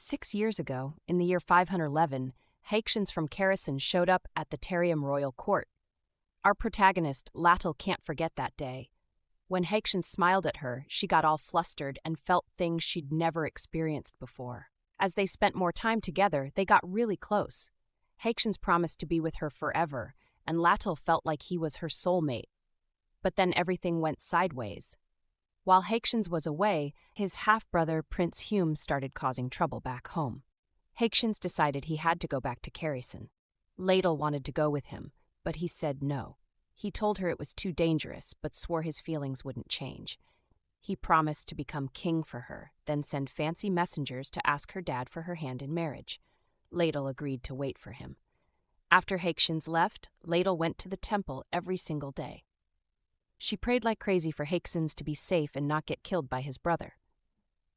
6 years ago, in the year 511, Haitians from Kerasin showed up at the Tarium royal court. Our protagonist, Latil, can't forget that day. When Haitians smiled at her, she got all flustered and felt things she'd never experienced before. As they spent more time together, they got really close. Haitians promised to be with her forever, and Latil felt like he was her soulmate. But then everything went sideways. While Haitians was away, his half-brother Prince Hume started causing trouble back home. Haitians decided he had to go back to Kerasin. Latil wanted to go with him, but he said no. He told her it was too dangerous, but swore his feelings wouldn't change. He promised to become king for her, then send fancy messengers to ask her dad for her hand in marriage. Latil agreed to wait for him. After Haitians left, Latil went to the temple every single day. She prayed like crazy for Haitians to be safe and not get killed by his brother.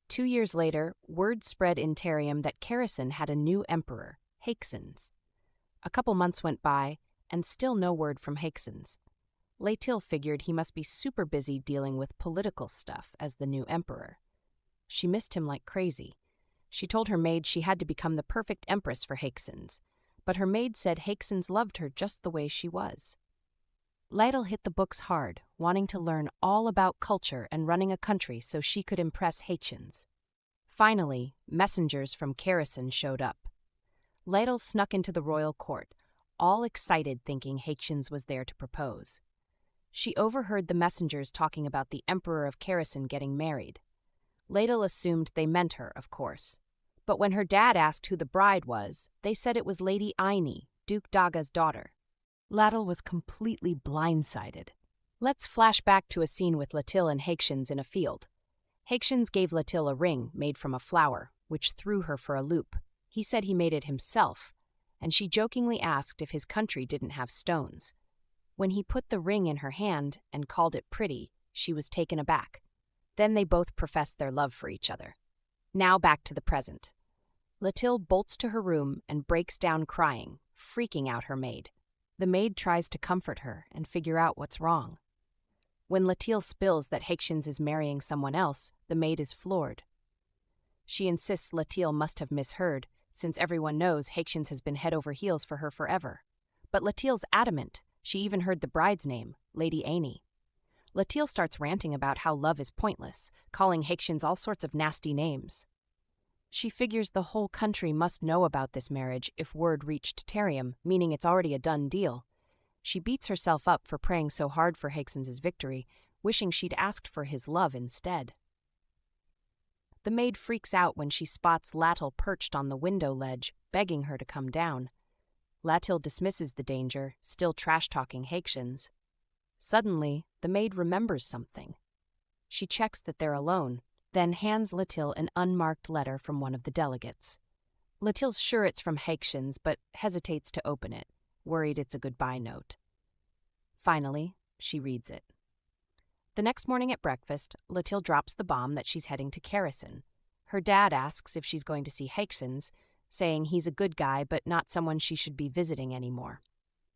2 years later, word spread in Tarium that Kerasin had a new emperor, Haitians. A couple months went by, and still no word from Haitians. Latil figured he must be super busy dealing with political stuff as the new emperor. She missed him like crazy. She told her maid she had to become the perfect empress for Haitians, but her maid said Haitians loved her just the way she was. Latil hit the books hard, wanting to learn all about culture and running a country so she could impress Haitians. Finally, messengers from Kerasin showed up. Latil snuck into the royal court, all excited thinking Haitians was there to propose. She overheard the messengers talking about the Emperor of Kerasin getting married. Latil assumed they meant her, of course. But when her dad asked who the bride was, they said it was Lady Aini, Duke Daga's daughter. Latil was completely blindsided. Let's flash back to a scene with Latil and Haitians in a field. Haitians gave Latil a ring made from a flower, which threw her for a loop. He said he made it himself, and she jokingly asked if his country didn't have stones. When he put the ring in her hand and called it pretty, she was taken aback. Then they both professed their love for each other. Now back to the present. Latil bolts to her room and breaks down crying, freaking out her maid. The maid tries to comfort her and figure out what's wrong. When Latil spills that Haitians is marrying someone else, the maid is floored. She insists Latil must have misheard, since everyone knows Haitians has been head over heels for her forever. But Latil's adamant. She even heard the bride's name, Lady Aini. Latil starts ranting about how love is pointless, calling Haitians all sorts of nasty names. She figures the whole country must know about this marriage if word reached Tarium, meaning it's already a done deal. She beats herself up for praying so hard for Haitians' victory, wishing she'd asked for his love instead. The maid freaks out when she spots Latil perched on the window ledge, begging her to come down. Latil dismisses the danger, still trash-talking Haitians. Suddenly, the maid remembers something. She checks that they're alone, then hands Latil an unmarked letter from one of the delegates. Latil's sure it's from Haitians, but hesitates to open it, worried it's a goodbye note. Finally, she reads it. The next morning at breakfast, Latil drops the bomb that she's heading to Kerasin. Her dad asks if she's going to see Haitians, saying he's a good guy but not someone she should be visiting anymore.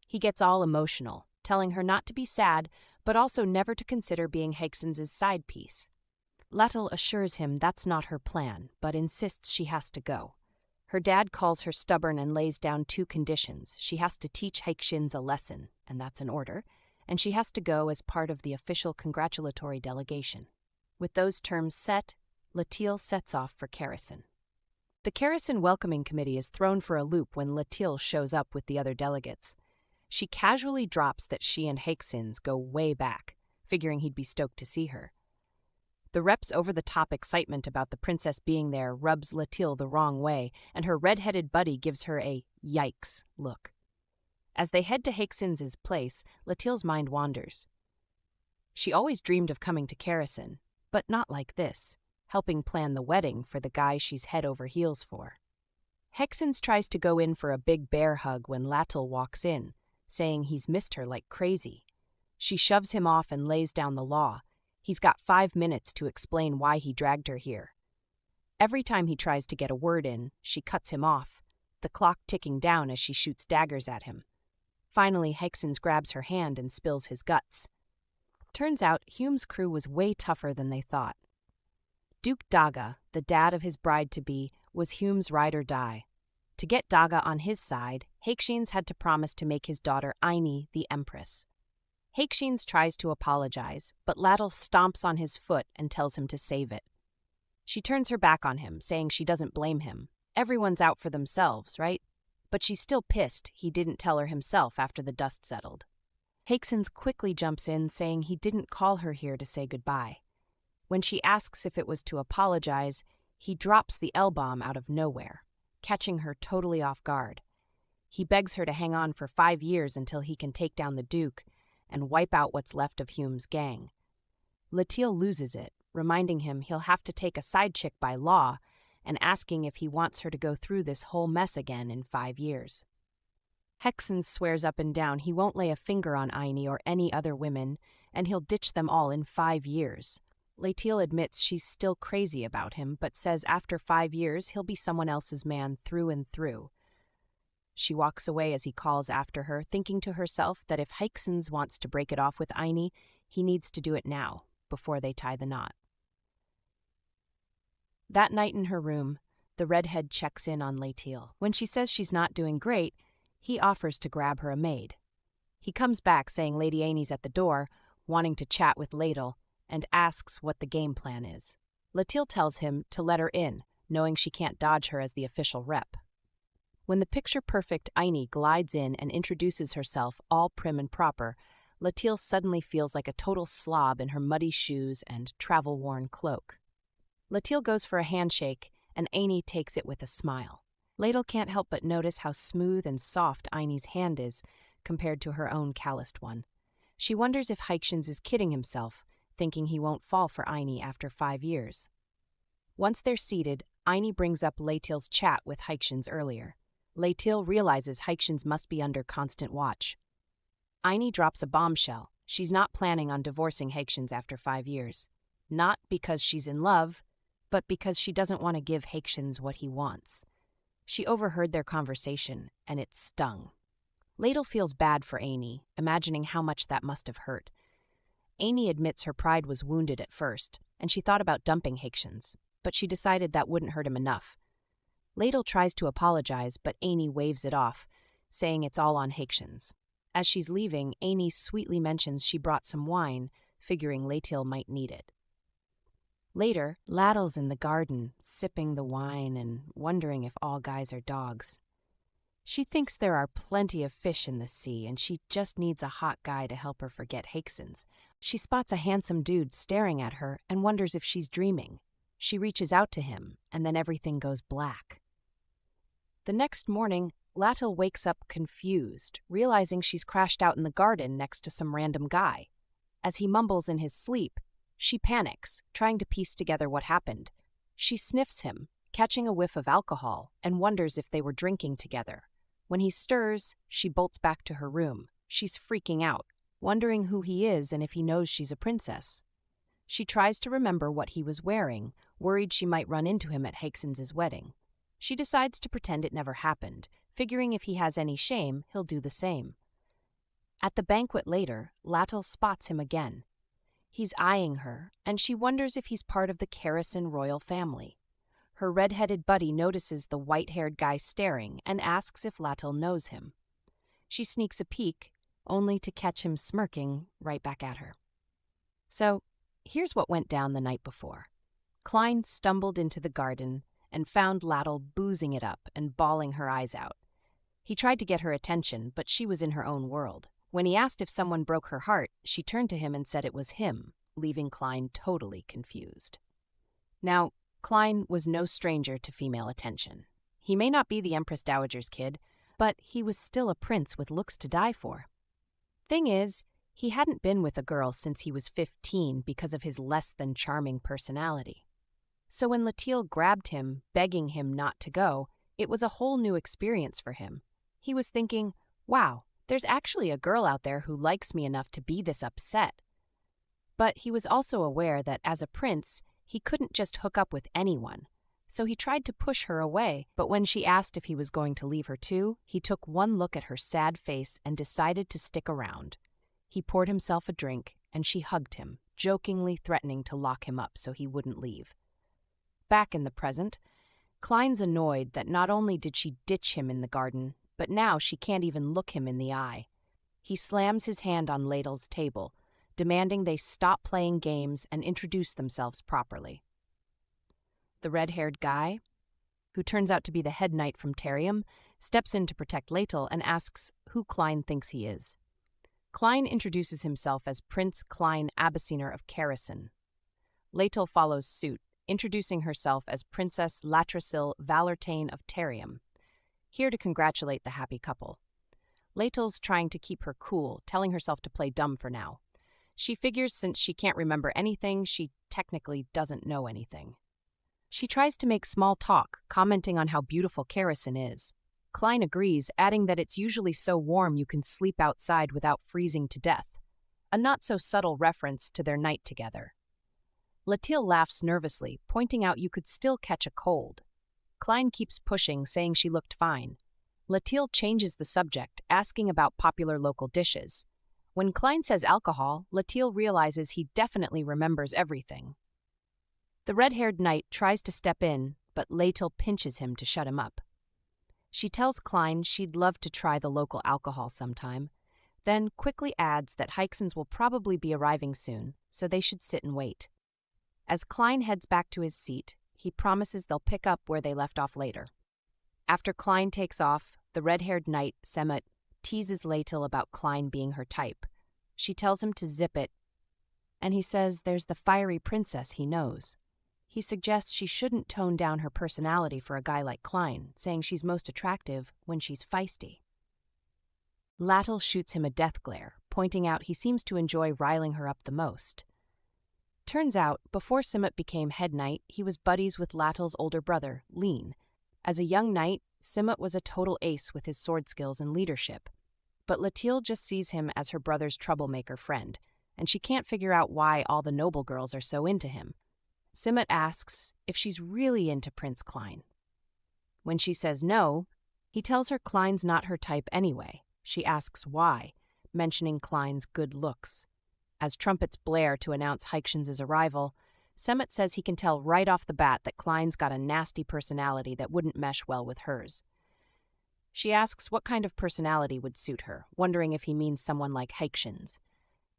He gets all emotional, telling her not to be sad, but also never to consider being Haitians' side piece. Latil assures him that's not her plan, but insists she has to go. Her dad calls her stubborn and lays down 2 conditions. She has to teach Haitians a lesson, and that's an order, and she has to go as part of the official congratulatory delegation. With those terms set, Latil sets off for Kerasin. The Kerasin welcoming committee is thrown for a loop when Latil shows up with the other delegates. She casually drops that she and Haitians go way back, figuring he'd be stoked to see her. The rep's over-the-top excitement about the princess being there rubs Latil the wrong way, and her red-headed buddy gives her a yikes look. As they head to Haitians' place, Latil's mind wanders. She always dreamed of coming to Kerasin, but not like this, helping plan the wedding for the guy she's head over heels for. Haitians tries to go in for a big bear hug when Latil walks in, saying he's missed her like crazy. She shoves him off and lays down the law. He's got 5 minutes to explain why he dragged her here. Every time he tries to get a word in, she cuts him off, the clock ticking down as she shoots daggers at him. Finally, Haitians grabs her hand and spills his guts. Turns out, Hume's crew was way tougher than they thought. Duke Daga, the dad of his bride-to-be, was Hume's ride or die. To get Daga on his side, Haekshins had to promise to make his daughter Aini the empress. Haekshins tries to apologize, but Latil stomps on his foot and tells him to save it. She turns her back on him, saying she doesn't blame him. Everyone's out for themselves, right? But she's still pissed he didn't tell her himself after the dust settled. Haekshins quickly jumps in, saying he didn't call her here to say goodbye. When she asks if it was to apologize, he drops the L-bomb out of nowhere, catching her totally off guard. He begs her to hang on for 5 years until he can take down the Duke and wipe out what's left of Hume's gang. Latil loses it, reminding him he'll have to take a side chick by law and asking if he wants her to go through this whole mess again in 5 years. Haekshins swears up and down he won't lay a finger on Aini or any other women, and he'll ditch them all in 5 years. Latil admits she's still crazy about him, but says after 5 years he'll be someone else's man through and through. She walks away as he calls after her, thinking to herself that if Haekshins wants to break it off with Aini, he needs to do it now, before they tie the knot. That night in her room, the redhead checks in on Latil. When she says she's not doing great, he offers to grab her a maid. He comes back saying Lady Aini's at the door, wanting to chat with Latil, and asks what the game plan is. Latil tells him to let her in, knowing she can't dodge her as the official rep. When the picture-perfect Aini glides in and introduces herself all prim and proper, Latil suddenly feels like a total slob in her muddy shoes and travel-worn cloak. Latil goes for a handshake, and Aini takes it with a smile. Latil can't help but notice how smooth and soft Aini's hand is compared to her own calloused one. She wonders if Haekshins is kidding himself, thinking he won't fall for Aini after 5 years. Once they're seated, Aini brings up Latil's chat with Haekshins earlier. Latil realizes Haekshins must be under constant watch. Aini drops a bombshell. She's not planning on divorcing Haekshins after 5 years. Not because she's in love, but because she doesn't want to give Haekshins what he wants. She overheard their conversation, and it stung. Latil feels bad for Aini, imagining how much that must have hurt. Aini admits her pride was wounded at first, and she thought about dumping Haekshins, but she decided that wouldn't hurt him enough. Latil tries to apologize, but Aini waves it off, saying it's all on Haekshins. As she's leaving, Aini sweetly mentions she brought some wine, figuring Latil might need it. Later, Latil's in the garden, sipping the wine and wondering if all guys are dogs. She thinks there are plenty of fish in the sea, and she just needs a hot guy to help her forget Haekshins. She spots a handsome dude staring at her and wonders if she's dreaming. She reaches out to him, and then everything goes black. The next morning, Latil wakes up confused, realizing she's crashed out in the garden next to some random guy. As he mumbles in his sleep, she panics, trying to piece together what happened. She sniffs him, catching a whiff of alcohol, and wonders if they were drinking together. When he stirs, she bolts back to her room. She's freaking out, wondering who he is and if he knows she's a princess. She tries to remember what he was wearing, worried she might run into him at Haekshins' wedding. She decides to pretend it never happened, figuring if he has any shame, he'll do the same. At the banquet later, Latil spots him again. He's eyeing her, and she wonders if he's part of the Kerrison royal family. Her red-headed buddy notices the white-haired guy staring and asks if Latil knows him. She sneaks a peek, only to catch him smirking right back at her. So, here's what went down the night before. Klein stumbled into the garden and found Latil boozing it up and bawling her eyes out. He tried to get her attention, but she was in her own world. When he asked if someone broke her heart, she turned to him and said it was him, leaving Klein totally confused. Now, Klein was no stranger to female attention. He may not be the Empress Dowager's kid, but he was still a prince with looks to die for. Thing is, he hadn't been with a girl since he was 15 because of his less-than-charming personality. So when Latil grabbed him, begging him not to go, it was a whole new experience for him. He was thinking, wow, there's actually a girl out there who likes me enough to be this upset. But he was also aware that as a prince, he couldn't just hook up with anyone. So he tried to push her away, but when she asked if he was going to leave her too, he took one look at her sad face and decided to stick around. He poured himself a drink, and she hugged him, jokingly threatening to lock him up so he wouldn't leave. Back in the present, Klein's annoyed that not only did she ditch him in the garden, but now she can't even look him in the eye. He slams his hand on Latil's table, demanding they stop playing games and introduce themselves properly. The red-haired guy, who turns out to be the head knight from Tarium, steps in to protect Latil and asks who Klein thinks he is. Klein introduces himself as Prince Klein Abyssiner of Kerosene. Latil follows suit, introducing herself as Princess Latricil Valertane of Tarium, here to congratulate the happy couple. Latil's trying to keep her cool, telling herself to play dumb for now. She figures since she can't remember anything, she technically doesn't know anything. She tries to make small talk, commenting on how beautiful Kerosene is. Klein agrees, adding that it's usually so warm you can sleep outside without freezing to death, a not-so-subtle reference to their night together. Latil laughs nervously, pointing out you could still catch a cold. Klein keeps pushing, saying she looked fine. Latil changes the subject, asking about popular local dishes. When Klein says alcohol, Latil realizes he definitely remembers everything. The red-haired knight tries to step in, but Latil pinches him to shut him up. She tells Klein she'd love to try the local alcohol sometime, then quickly adds that Hykesons will probably be arriving soon, so they should sit and wait. As Klein heads back to his seat, he promises they'll pick up where they left off later. After Klein takes off, the red-haired knight, Semet, teases Latil about Klein being her type. She tells him to zip it, and he says there's the fiery princess he knows. He suggests she shouldn't tone down her personality for a guy like Klein, saying she's most attractive when she's feisty. Latil shoots him a death glare, pointing out he seems to enjoy riling her up the most. Turns out, before Semet became head knight, he was buddies with Latil's older brother, Lean. As a young knight, Semet was a total ace with his sword skills and leadership. But Latil just sees him as her brother's troublemaker friend, and she can't figure out why all the noble girls are so into him. Semet asks if she's really into Prince Klein. When she says no, he tells her Klein's not her type anyway. She asks why, mentioning Klein's good looks. As trumpets blare to announce Hykesons' arrival, Semet says he can tell right off the bat that Klein's got a nasty personality that wouldn't mesh well with hers. She asks what kind of personality would suit her, wondering if he means someone like Hykesons.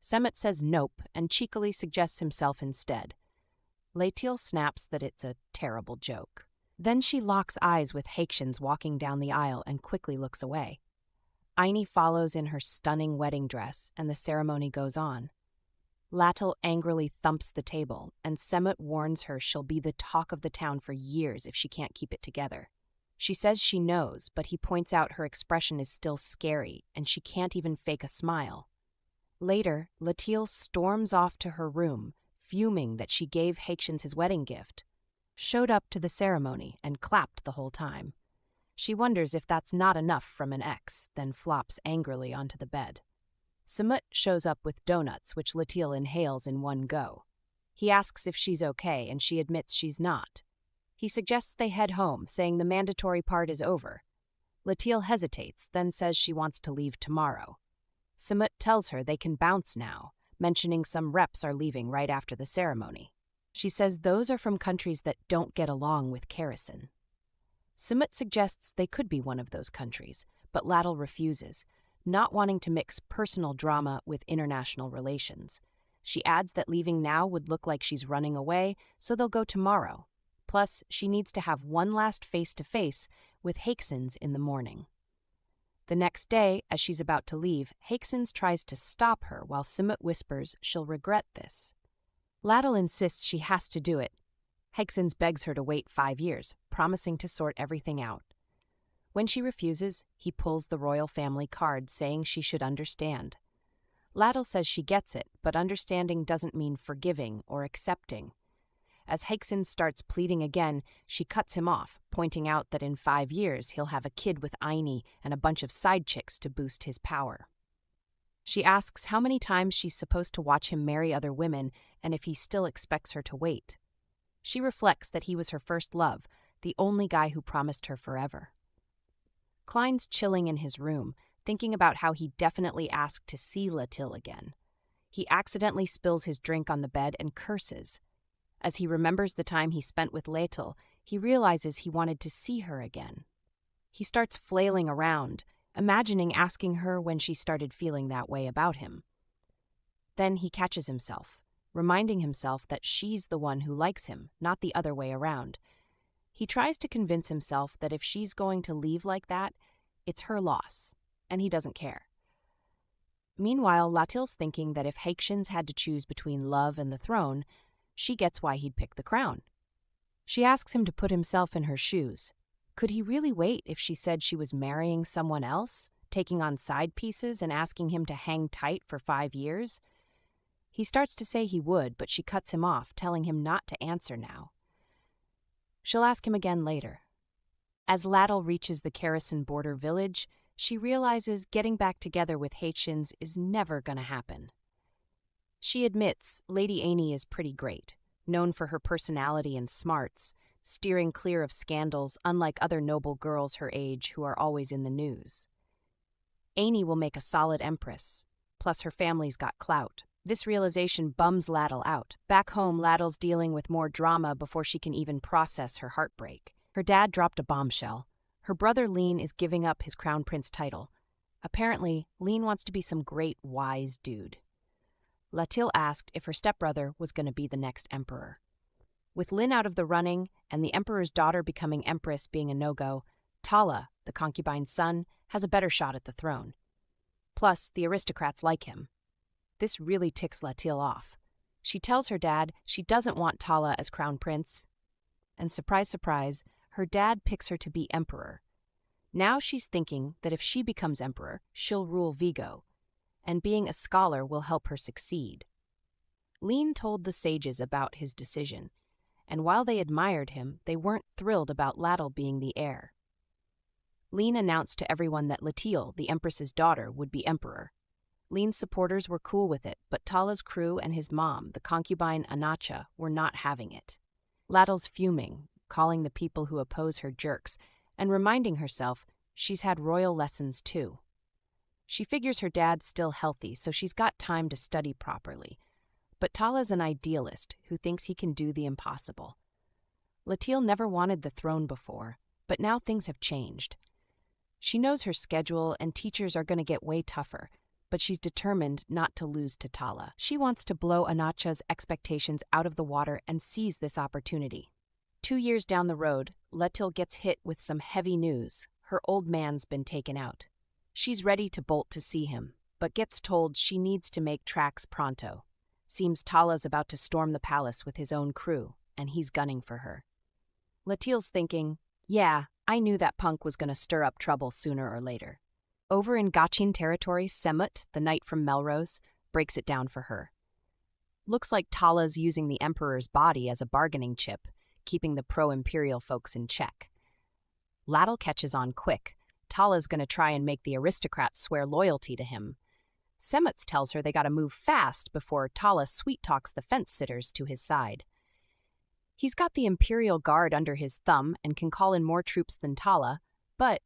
Semet says nope and cheekily suggests himself instead. Latil snaps that it's a terrible joke. Then she locks eyes with Hykesons walking down the aisle and quickly looks away. Aini follows in her stunning wedding dress, and the ceremony goes on. Latil angrily thumps the table, and Semet warns her she'll be the talk of the town for years if she can't keep it together. She says she knows, but he points out her expression is still scary, and she can't even fake a smile. Later, Latil storms off to her room, fuming that she gave Hykesons his wedding gift, showed up to the ceremony, and clapped the whole time. She wonders if that's not enough from an ex, then flops angrily onto the bed. Semet shows up with donuts, which Latil inhales in one go. He asks if she's okay, and she admits she's not. He suggests they head home, saying the mandatory part is over. Latil hesitates, then says she wants to leave tomorrow. Semet tells her they can bounce now, mentioning some reps are leaving right after the ceremony. She says those are from countries that don't get along with Kerosene. Semet suggests they could be one of those countries, but Latil refuses, not wanting to mix personal drama with international relations. She adds that leaving now would look like she's running away, so they'll go tomorrow. Plus, she needs to have one last face-to-face with Hykesons in the morning. The next day, as she's about to leave, Hykesons tries to stop her while Semet whispers she'll regret this. Latil insists she has to do it. Hykesons begs her to wait 5 years, promising to sort everything out. When she refuses, he pulls the royal family card, saying she should understand. Latil says she gets it, but understanding doesn't mean forgiving or accepting. As Hykesons starts pleading again, she cuts him off, pointing out that in 5 years he'll have a kid with Aini and a bunch of side chicks to boost his power. She asks how many times she's supposed to watch him marry other women and if he still expects her to wait. She reflects that he was her first love, the only guy who promised her forever. Klein's chilling in his room, thinking about how he definitely asked to see Latil again. He accidentally spills his drink on the bed and curses. As he remembers the time he spent with Latil, he realizes he wanted to see her again. He starts flailing around, imagining asking her when she started feeling that way about him. Then he catches himself, reminding himself that she's the one who likes him, not the other way around. He tries to convince himself that if she's going to leave like that, it's her loss, and he doesn't care. Meanwhile, Latil's thinking that if Haekshins had to choose between love and the throne, she gets why he'd pick the crown. She asks him to put himself in her shoes. Could he really wait if she said she was marrying someone else, taking on side pieces and asking him to hang tight for 5 years? He starts to say he would, but she cuts him off, telling him not to answer now. She'll ask him again later. As Latil reaches the Kerosene border village, she realizes getting back together with Haekshins is never going to happen. She admits Lady Annie is pretty great, known for her personality and smarts, steering clear of scandals unlike other noble girls her age who are always in the news. Annie will make a solid empress, plus her family's got clout. This realization bums Latil out. Back home, Latil's dealing with more drama before she can even process her heartbreak. Her dad dropped a bombshell. Her brother Lean is giving up his crown prince title. Apparently, Lean wants to be some great, wise dude. Latil asked if her stepbrother was going to be the next emperor. With Lin out of the running and the emperor's daughter becoming empress being a no-go, Tala, the concubine's son, has a better shot at the throne. Plus, the aristocrats like him. This really ticks Latil off. She tells her dad she doesn't want Tala as crown prince. And surprise, surprise, her dad picks her to be emperor. Now she's thinking that if she becomes emperor, she'll rule Vigo, and being a scholar will help her succeed. Lean told the sages about his decision, and while they admired him, they weren't thrilled about Latil being the heir. Lean announced to everyone that Latil, the empress's daughter, would be emperor. Lean's supporters were cool with it, but Tala's crew and his mom, the concubine Anacha, were not having it. Latil's fuming, calling the people who oppose her jerks, and reminding herself she's had royal lessons too. She figures her dad's still healthy, so she's got time to study properly. But Tala's an idealist who thinks he can do the impossible. Latil never wanted the throne before, but now things have changed. She knows her schedule and teachers are going to get way tougher, but she's determined not to lose to Tala. She wants to blow Anacha's expectations out of the water and seize this opportunity. 2 years down the road, Latil gets hit with some heavy news. Her old man's been taken out. She's ready to bolt to see him, but gets told she needs to make tracks pronto. Seems Tala's about to storm the palace with his own crew, and he's gunning for her. Latil's thinking, yeah, I knew that punk was going to stir up trouble sooner or later. Over in Gachin territory, Semut, the knight from Melrose, breaks it down for her. Looks like Tala's using the emperor's body as a bargaining chip, keeping the pro-imperial folks in check. Latil catches on quick. Tala's going to try and make the aristocrats swear loyalty to him. Semut tells her they got to move fast before Tala sweet-talks the fence-sitters to his side. He's got the Imperial Guard under his thumb and can call in more troops than Tala, but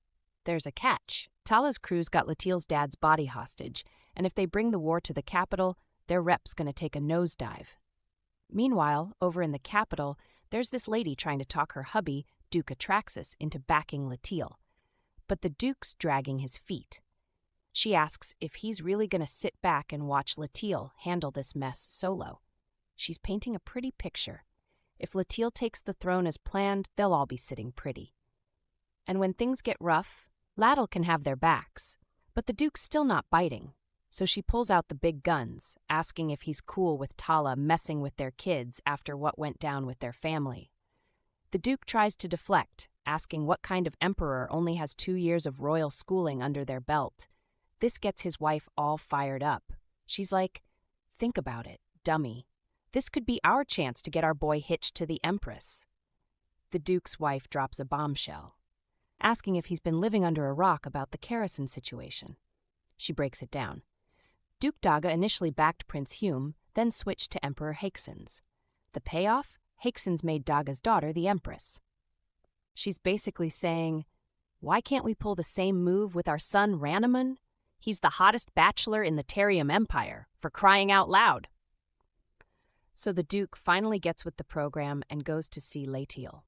there's a catch. Tala's crew's got Latil's dad's body hostage, and if they bring the war to the capital, their rep's going to take a nosedive. Meanwhile, over in the capital, there's this lady trying to talk her hubby, Duke Atraxus, into backing Latil. But the Duke's dragging his feet. She asks if he's really going to sit back and watch Latil handle this mess solo. She's painting a pretty picture. If Latil takes the throne as planned, they'll all be sitting pretty. And when things get rough, Latil can have their backs. But the Duke's still not biting, so she pulls out the big guns, asking if he's cool with Tala messing with their kids after what went down with their family. The Duke tries to deflect, asking what kind of emperor only has 2 years of royal schooling under their belt. This gets his wife all fired up. She's like, think about it, dummy. This could be our chance to get our boy hitched to the empress. The Duke's wife drops a bombshell, asking if he's been living under a rock about the Kerosene situation. She breaks it down. Duke Daga initially backed Prince Hume, then switched to Emperor Haekshins. The payoff? Haekshins made Daga's daughter the empress. She's basically saying, why can't we pull the same move with our son Raneman? He's the hottest bachelor in the Tarium Empire, for crying out loud. So the Duke finally gets with the program and goes to see Latil.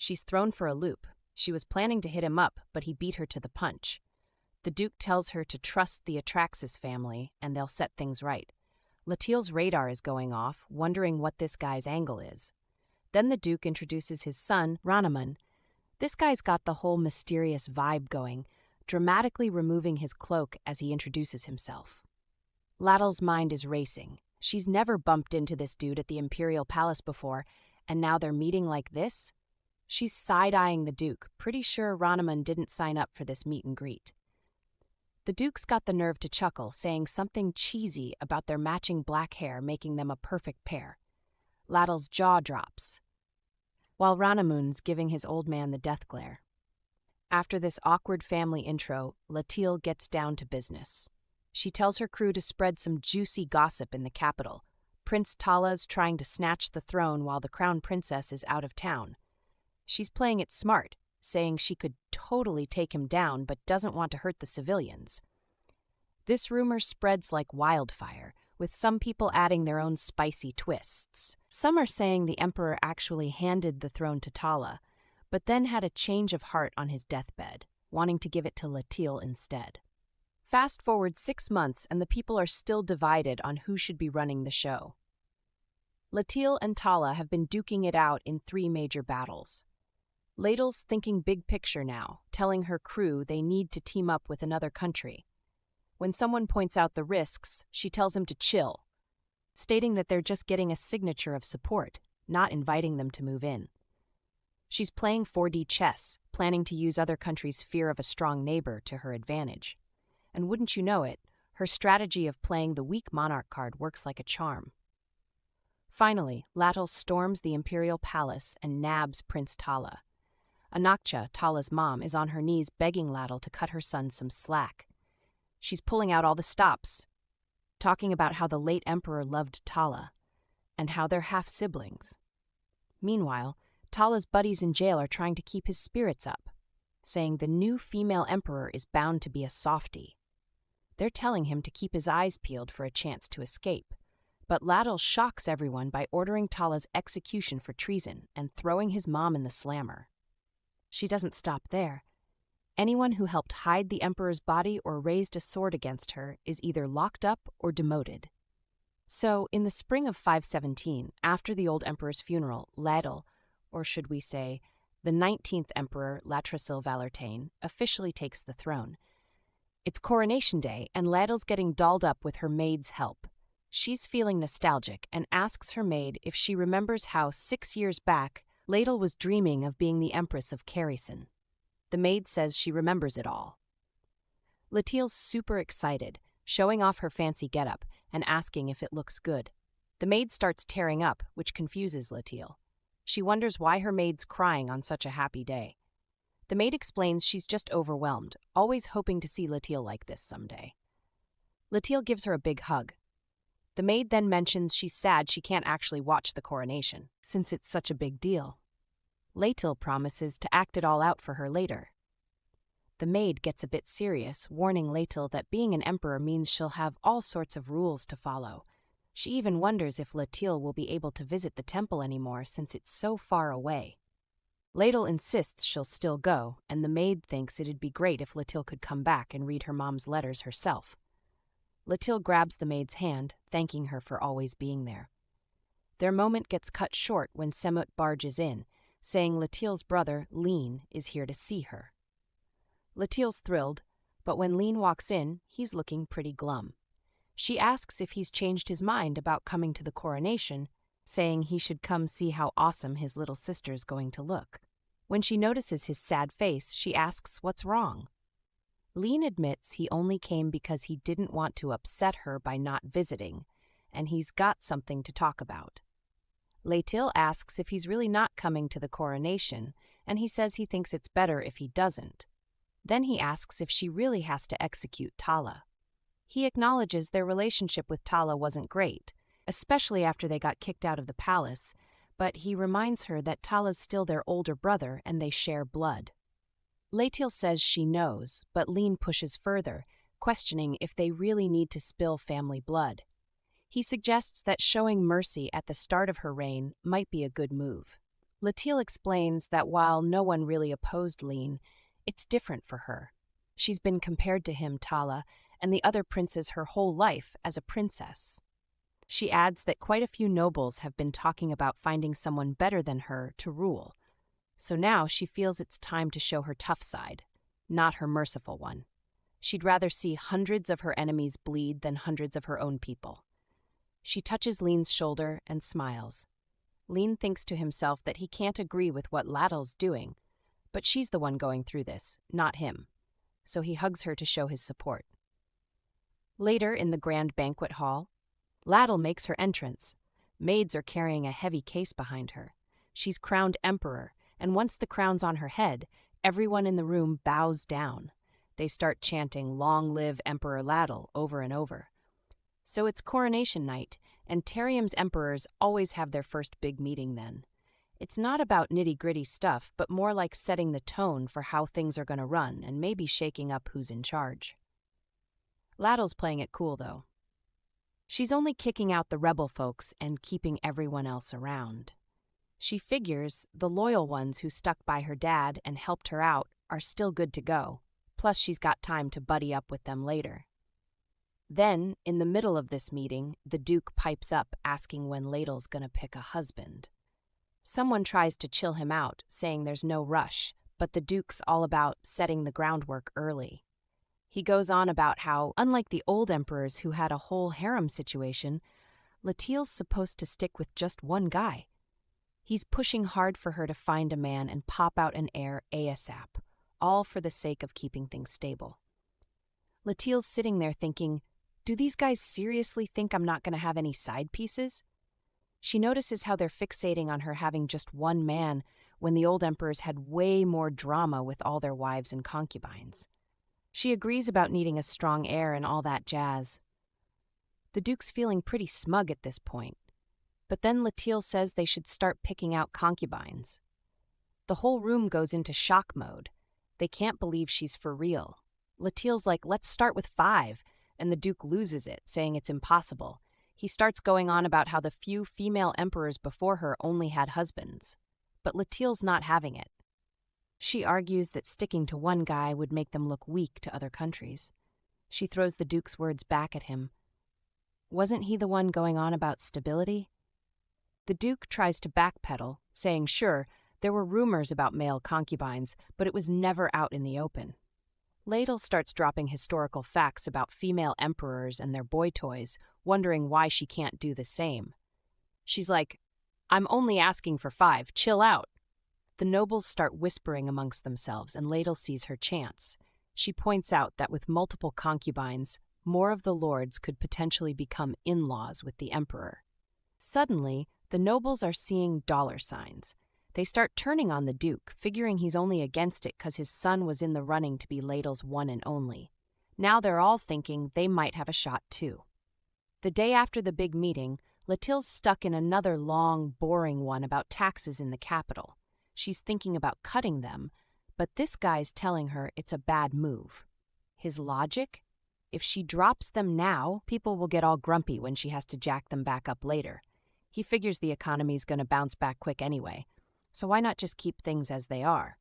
She's thrown for a loop. She was planning to hit him up, but he beat her to the punch. The Duke tells her to trust the Atraxis family, and they'll set things right. Latil's radar is going off, wondering what this guy's angle is. Then the Duke introduces his son, Ranaman. This guy's got the whole mysterious vibe going, dramatically removing his cloak as he introduces himself. Latil's mind is racing. She's never bumped into this dude at the Imperial Palace before, and now they're meeting like this? She's side-eyeing the Duke, pretty sure Ranaman didn't sign up for this meet and greet. The Duke's got the nerve to chuckle, saying something cheesy about their matching black hair making them a perfect pair. Latil's jaw drops, while Ranamun's giving his old man the death glare. After this awkward family intro, Latil gets down to business. She tells her crew to spread some juicy gossip in the capital. Prince Tala's trying to snatch the throne while the crown princess is out of town. She's playing it smart, saying she could totally take him down but doesn't want to hurt the civilians. This rumor spreads like wildfire, with some people adding their own spicy twists. Some are saying the emperor actually handed the throne to Tala, but then had a change of heart on his deathbed, wanting to give it to Latil instead. Fast forward 6 months and the people are still divided on who should be running the show. Latil and Tala have been duking it out in 3 major battles. Latil's thinking big picture now, telling her crew they need to team up with another country. When someone points out the risks, she tells him to chill, stating that they're just getting a signature of support, not inviting them to move in. She's playing 4D chess, planning to use other countries' fear of a strong neighbor to her advantage. And wouldn't you know it, her strategy of playing the weak monarch card works like a charm. Finally, Latil storms the Imperial Palace and nabs Prince Tala. Anakcha, Tala's mom, is on her knees begging Latil to cut her son some slack. She's pulling out all the stops, talking about how the late emperor loved Tala, and how they're half-siblings. Meanwhile, Tala's buddies in jail are trying to keep his spirits up, saying the new female emperor is bound to be a softie. They're telling him to keep his eyes peeled for a chance to escape. But Latil shocks everyone by ordering Tala's execution for treason and throwing his mom in the slammer. She doesn't stop there. Anyone who helped hide the emperor's body or raised a sword against her is either locked up or demoted. So, in the spring of 517, after the old emperor's funeral, Latil, or should we say, the 19th emperor, Latrasil Valertain, officially takes the throne. It's coronation day, and Latil's getting dolled up with her maid's help. She's feeling nostalgic and asks her maid if she remembers how 6 years back, Latil was dreaming of being the Empress of Kerrison. The maid says she remembers it all. Latil's super excited, showing off her fancy getup and asking if it looks good. The maid starts tearing up, which confuses Latil. She wonders why her maid's crying on such a happy day. The maid explains she's just overwhelmed, always hoping to see Latil like this someday. Latil gives her a big hug. The maid then mentions she's sad she can't actually watch the coronation, since it's such a big deal. Latil promises to act it all out for her later. The maid gets a bit serious, warning Latil that being an emperor means she'll have all sorts of rules to follow. She even wonders if Latil will be able to visit the temple anymore since it's so far away. Latil insists she'll still go, and the maid thinks it'd be great if Latil could come back and read her mom's letters herself. Latil grabs the maid's hand, thanking her for always being there. Their moment gets cut short when Semut barges in, saying Latil's brother, Lean, is here to see her. Latil's thrilled, but when Lean walks in, he's looking pretty glum. She asks if he's changed his mind about coming to the coronation, saying he should come see how awesome his little sister's going to look. When she notices his sad face, she asks what's wrong. Lean admits he only came because he didn't want to upset her by not visiting, and he's got something to talk about. Latil asks if he's really not coming to the coronation, and he says he thinks it's better if he doesn't. Then he asks if she really has to execute Tala. He acknowledges their relationship with Tala wasn't great, especially after they got kicked out of the palace, but he reminds her that Tala's still their older brother and they share blood. Latil says she knows, but Lean pushes further, questioning if they really need to spill family blood. He suggests that showing mercy at the start of her reign might be a good move. Latil explains that while no one really opposed Lean, it's different for her. She's been compared to him, Tala, and the other princes her whole life as a princess. She adds that quite a few nobles have been talking about finding someone better than her to rule. So now she feels it's time to show her tough side, not her merciful one. She'd rather see hundreds of her enemies bleed than hundreds of her own people. She touches Lean's shoulder and smiles. Lean thinks to himself that he can't agree with what Latil's doing, but she's the one going through this, not him. So he hugs her to show his support. Later in the grand banquet hall, Latil makes her entrance. Maids are carrying a heavy case behind her. She's crowned emperor, and once the crown's on her head, everyone in the room bows down. They start chanting, "Long live Emperor Latil," over and over. So it's coronation night, and Tarium's emperors always have their first big meeting then. It's not about nitty-gritty stuff, but more like setting the tone for how things are going to run and maybe shaking up who's in charge. Latil's playing it cool, though. She's only kicking out the rebel folks and keeping everyone else around. She figures the loyal ones who stuck by her dad and helped her out are still good to go, plus she's got time to buddy up with them later. Then, in the middle of this meeting, the Duke pipes up asking when Latil's gonna pick a husband. Someone tries to chill him out, saying there's no rush, but the Duke's all about setting the groundwork early. He goes on about how, unlike the old emperors who had a whole harem situation, Latil's supposed to stick with just one guy. He's pushing hard for her to find a man and pop out an heir ASAP, all for the sake of keeping things stable. Latil's sitting there thinking, do these guys seriously think I'm not going to have any side pieces? She notices how they're fixating on her having just one man when the old emperors had way more drama with all their wives and concubines. She agrees about needing a strong heir and all that jazz. The Duke's feeling pretty smug at this point, but then Latil says they should start picking out concubines. The whole room goes into shock mode. They can't believe she's for real. Latil's like, let's start with 5, and the Duke loses it, saying it's impossible. He starts going on about how the few female emperors before her only had husbands. But Latil's not having it. She argues that sticking to one guy would make them look weak to other countries. She throws the Duke's words back at him. Wasn't he the one going on about stability? The Duke tries to backpedal, saying sure, there were rumors about male concubines, but it was never out in the open. Latil starts dropping historical facts about female emperors and their boy toys, wondering why she can't do the same. She's like, I'm only asking for 5, chill out. The nobles start whispering amongst themselves, and Latil sees her chance. She points out that with multiple concubines, more of the lords could potentially become in-laws with the emperor. Suddenly, the nobles are seeing dollar signs. They start turning on the Duke, figuring he's only against it because his son was in the running to be Latil's one and only. Now they're all thinking they might have a shot too. The day after the big meeting, Latil's stuck in another long, boring one about taxes in the capital. She's thinking about cutting them, but this guy's telling her it's a bad move. His logic? If she drops them now, people will get all grumpy when she has to jack them back up later. He figures the economy's going to bounce back quick anyway, so why not just keep things as they are?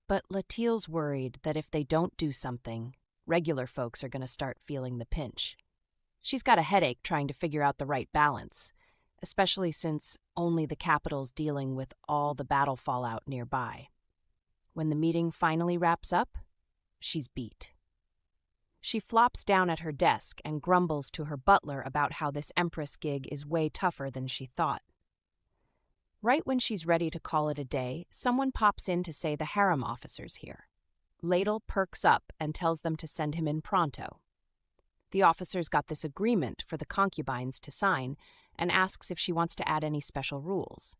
But Latil's worried that if they don't do something, regular folks are going to start feeling the pinch. She's got a headache trying to figure out the right balance, especially since only the capital's dealing with all the battle fallout nearby. When the meeting finally wraps up, she's beat. She flops down at her desk and grumbles to her butler about how this Empress gig is way tougher than she thought. Right when she's ready to call it a day, someone pops in to say the harem officer's here. Latil perks up and tells them to send him in pronto. The officer's got this agreement for the concubines to sign and asks if she wants to add any special rules.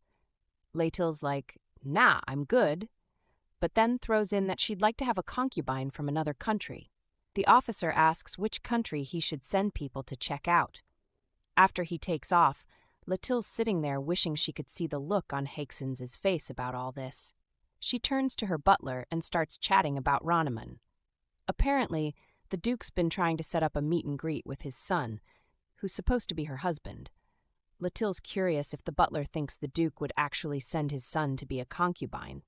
Latil's like, nah, I'm good, but then throws in that she'd like to have a concubine from another country. The officer asks which country he should send people to check out. After he takes off, Latil's sitting there wishing she could see the look on Hakeson's face about all this. She turns to her butler and starts chatting about Roneman. Apparently, the Duke's been trying to set up a meet and greet with his son, who's supposed to be her husband. Latil's curious if the butler thinks the Duke would actually send his son to be a concubine.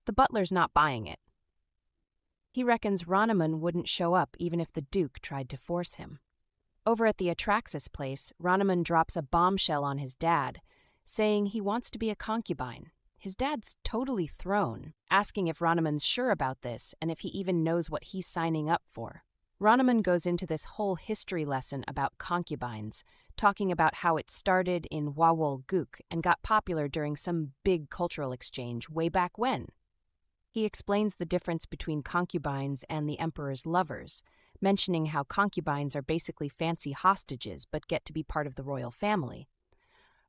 The butler's not buying it. He reckons Ronaman wouldn't show up even if the Duke tried to force him. Over at the Atraxis place, Ronaman drops a bombshell on his dad, saying he wants to be a concubine. His dad's totally thrown, asking if Ronaman's sure about this and if he even knows what he's signing up for. Ronaman goes into this whole history lesson about concubines, talking about how it started in Wawol Guk and got popular during some big cultural exchange way back when. He explains the difference between concubines and the emperor's lovers, mentioning how concubines are basically fancy hostages but get to be part of the royal family.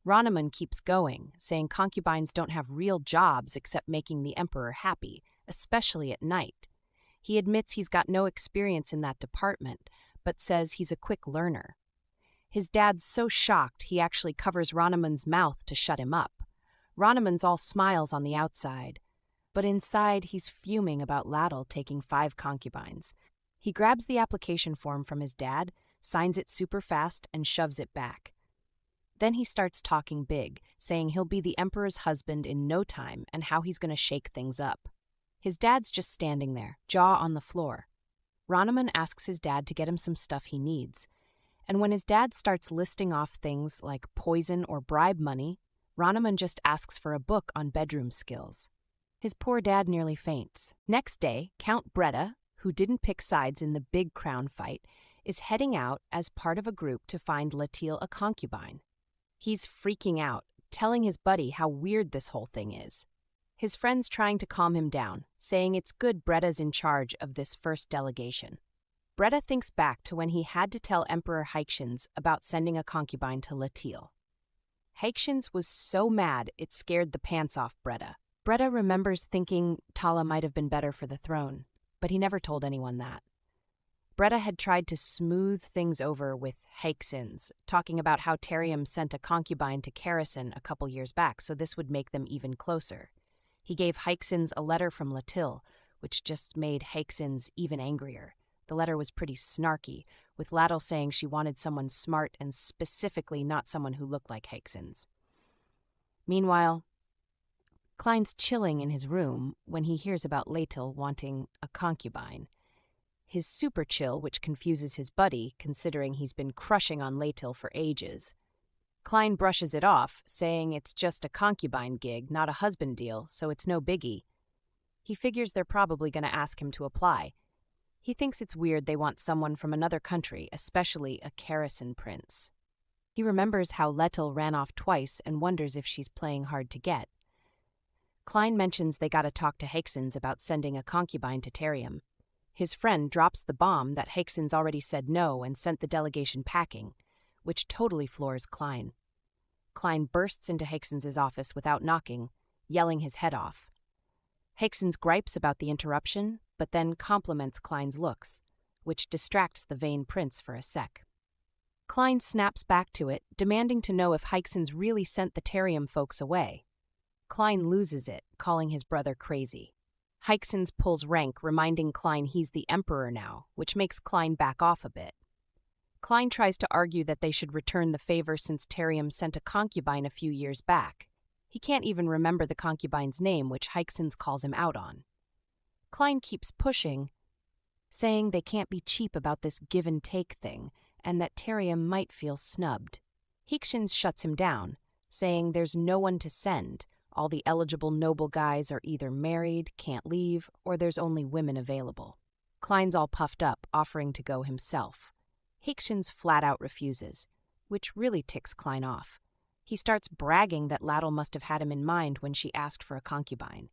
Ronaman keeps going, saying concubines don't have real jobs except making the emperor happy, especially at night. He admits he's got no experience in that department, but says he's a quick learner. His dad's so shocked he actually covers Ronaman's mouth to shut him up. Ronaman's all smiles on the outside, but inside he's fuming about Latil taking 5 concubines. He grabs the application form from his dad, signs it super fast, and shoves it back. Then he starts talking big, saying he'll be the emperor's husband in no time and how he's going to shake things up. His dad's just standing there, jaw on the floor. Ronaman asks his dad to get him some stuff he needs, and when his dad starts listing off things like poison or bribe money, Ronaman just asks for a book on bedroom skills. His poor dad nearly faints. Next day, Count Breda, who didn't pick sides in the big crown fight, is heading out as part of a group to find Latil a concubine. He's freaking out, telling his buddy how weird this whole thing is. His friend's trying to calm him down, saying it's good Breda's in charge of this first delegation. Breda thinks back to when he had to tell Emperor Haixins about sending a concubine to Latil. Haixins was so mad it scared the pants off Breda. Breda remembers thinking Tala might have been better for the throne, but he never told anyone that. Breda had tried to smooth things over with Haixins, talking about how Tarium sent a concubine to Kerrison a couple years back, so this would make them even closer. He gave Haixins a letter from Latil, which just made Haixins even angrier. The letter was pretty snarky, with Latil saying she wanted someone smart and specifically not someone who looked like Haixins. Meanwhile, Klein's chilling in his room when he hears about Latil wanting a concubine. His super chill, which confuses his buddy, considering he's been crushing on Latil for ages. Klein brushes it off, saying it's just a concubine gig, not a husband deal, so it's no biggie. He figures they're probably going to ask him to apply. He thinks it's weird they want someone from another country, especially a Kerrison prince. He remembers how Latil ran off twice and wonders if she's playing hard to get. Klein mentions they gotta talk to Haixins about sending a concubine to Tarium. His friend drops the bomb that Haixins already said no and sent the delegation packing, which totally floors Klein. Klein bursts into Haixins' office without knocking, yelling his head off. Haixins gripes about the interruption, but then compliments Klein's looks, which distracts the vain prince for a sec. Klein snaps back to it, demanding to know if Haixins really sent the Tarium folks away. Klein loses it, calling his brother crazy. Haixins pulls rank, reminding Klein he's the emperor now, which makes Klein back off a bit. Klein tries to argue that they should return the favor since Tarium sent a concubine a few years back. He can't even remember the concubine's name, which Haixins calls him out on. Klein keeps pushing, saying they can't be cheap about this give-and-take thing, and that Tarium might feel snubbed. Haixins shuts him down, saying there's no one to send. All the eligible noble guys are either married, can't leave, or there's only women available. Klein's all puffed up, offering to go himself. Haixins flat out refuses, which really ticks Klein off. He starts bragging that Latil must have had him in mind when she asked for a concubine.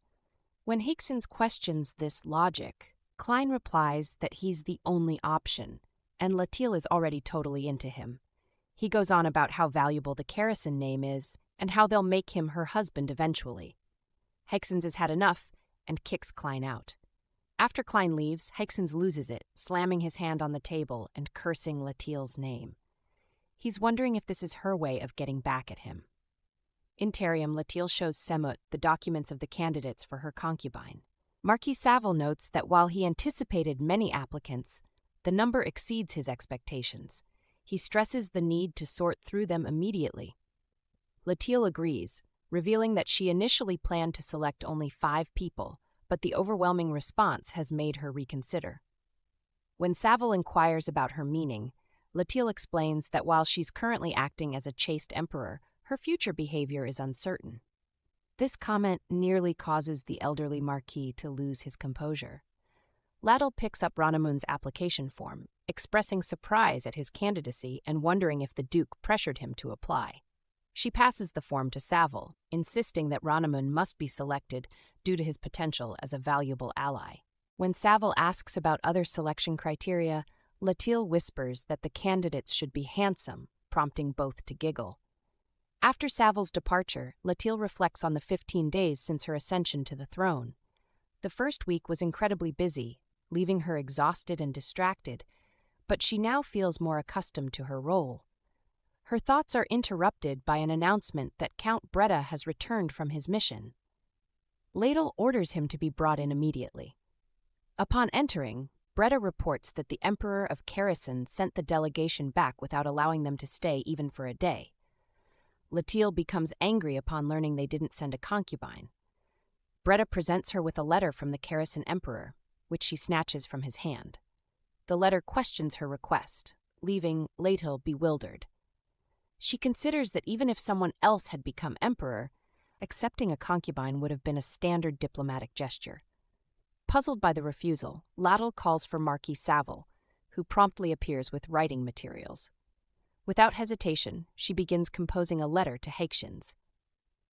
When Haixins questions this logic, Klein replies that he's the only option, and Latil is already totally into him. He goes on about how valuable the Kerrison name is, and how they'll make him her husband eventually. Haixins has had enough and kicks Klein out. After Klein leaves, Haixins loses it, slamming his hand on the table and cursing Latil's name. He's wondering if this is her way of getting back at him. In Tarium, Latil shows Semut the documents of the candidates for her concubine. Marquis Saville notes that while he anticipated many applicants, the number exceeds his expectations. He stresses the need to sort through them immediately, Latil agrees, revealing that she initially planned to select only 5 people, but the overwhelming response has made her reconsider. When Savile inquires about her meaning, Latil explains that while she's currently acting as a chaste emperor, her future behavior is uncertain. This comment nearly causes the elderly Marquis to lose his composure. Latil picks up Ronamun's application form, expressing surprise at his candidacy and wondering if the Duke pressured him to apply. She passes the form to Savile, insisting that Ronamun must be selected due to his potential as a valuable ally. When Savile asks about other selection criteria, Latil whispers that the candidates should be handsome, prompting both to giggle. After Savile's departure, Latil reflects on the 15 days since her ascension to the throne. The first week was incredibly busy, leaving her exhausted and distracted, but she now feels more accustomed to her role. Her thoughts are interrupted by an announcement that Count Breda has returned from his mission. Latil orders him to be brought in immediately. Upon entering, Breda reports that the Emperor of Kherson sent the delegation back without allowing them to stay even for a day. Latil becomes angry upon learning they didn't send a concubine. Breda presents her with a letter from the Kherson Emperor, which she snatches from his hand. The letter questions her request, leaving Latil bewildered. She considers that even if someone else had become emperor, accepting a concubine would have been a standard diplomatic gesture. Puzzled by the refusal, Latil calls for Marquis Savile, who promptly appears with writing materials. Without hesitation, she begins composing a letter to Haekshins.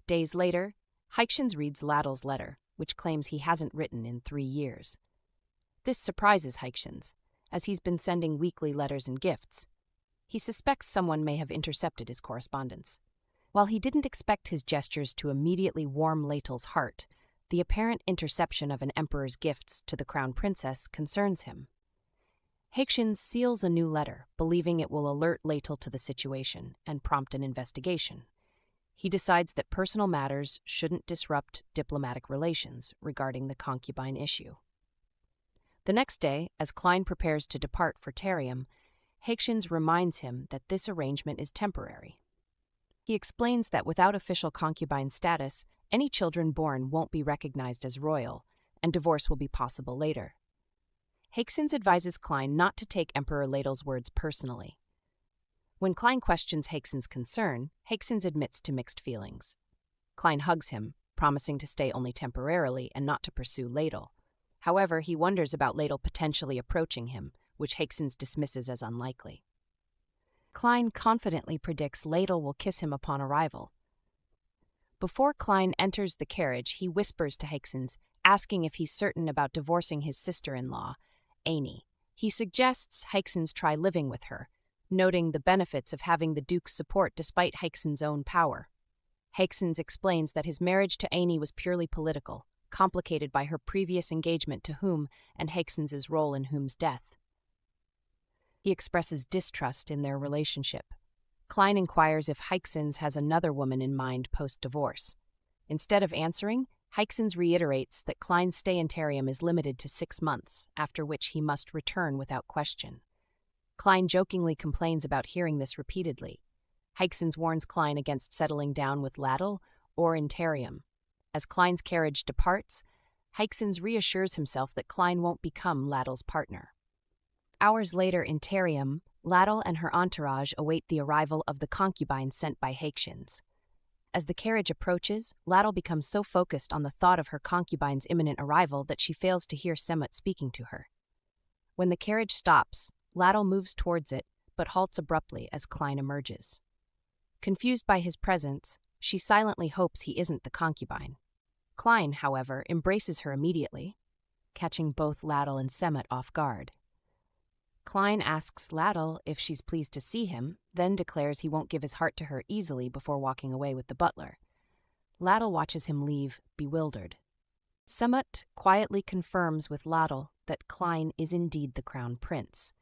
Days later, Haekshins reads Latil's letter, which claims he hasn't written in 3 years. This surprises Haekshins, as he's been sending weekly letters and gifts. He suspects someone may have intercepted his correspondence. While he didn't expect his gestures to immediately warm Latil's heart, the apparent interception of an emperor's gifts to the crown princess concerns him. Haekshins seals a new letter, believing it will alert Latil to the situation and prompt an investigation. He decides that personal matters shouldn't disrupt diplomatic relations regarding the concubine issue. The next day, as Klein prepares to depart for Tarium, Haekshins reminds him that this arrangement is temporary. He explains that without official concubine status, any children born won't be recognized as royal, and divorce will be possible later. Haekshins advises Klein not to take Emperor Latil's words personally. When Klein questions Haekshins' concern, Haekshins admits to mixed feelings. Klein hugs him, promising to stay only temporarily and not to pursue Latil. However, he wonders about Latil potentially approaching him, which Haekshins dismisses as unlikely. Klein confidently predicts Latil will kiss him upon arrival. Before Klein enters the carriage, he whispers to Haekshins, asking if he's certain about divorcing his sister-in-law, Annie. He suggests Haekshins try living with her, noting the benefits of having the Duke's support despite Haekshins' own power. Haekshins explains that his marriage to Annie was purely political, complicated by her previous engagement to Hume and Haekshins' role in Hume's death. He expresses distrust in their relationship. Klein inquires if Haekshins has another woman in mind post-divorce. Instead of answering, Haekshins reiterates that Klein's stay in Tarium is limited to 6 months, after which he must return without question. Klein jokingly complains about hearing this repeatedly. Haekshins warns Klein against settling down with Latil or in Tarium. As Klein's carriage departs, Haekshins reassures himself that Klein won't become Latil's partner. Hours later in Tarium, Latil and her entourage await the arrival of the concubine sent by Haekshins. As the carriage approaches, Latil becomes so focused on the thought of her concubine's imminent arrival that she fails to hear Semut speaking to her. When the carriage stops, Latil moves towards it, but halts abruptly as Klein emerges. Confused by his presence, she silently hopes he isn't the concubine. Klein, however, embraces her immediately, catching both Latil and Semut off guard. Klein asks Latil if she's pleased to see him, then declares he won't give his heart to her easily before walking away with the butler. Latil watches him leave, bewildered. Semut quietly confirms with Latil that Klein is indeed the crown prince.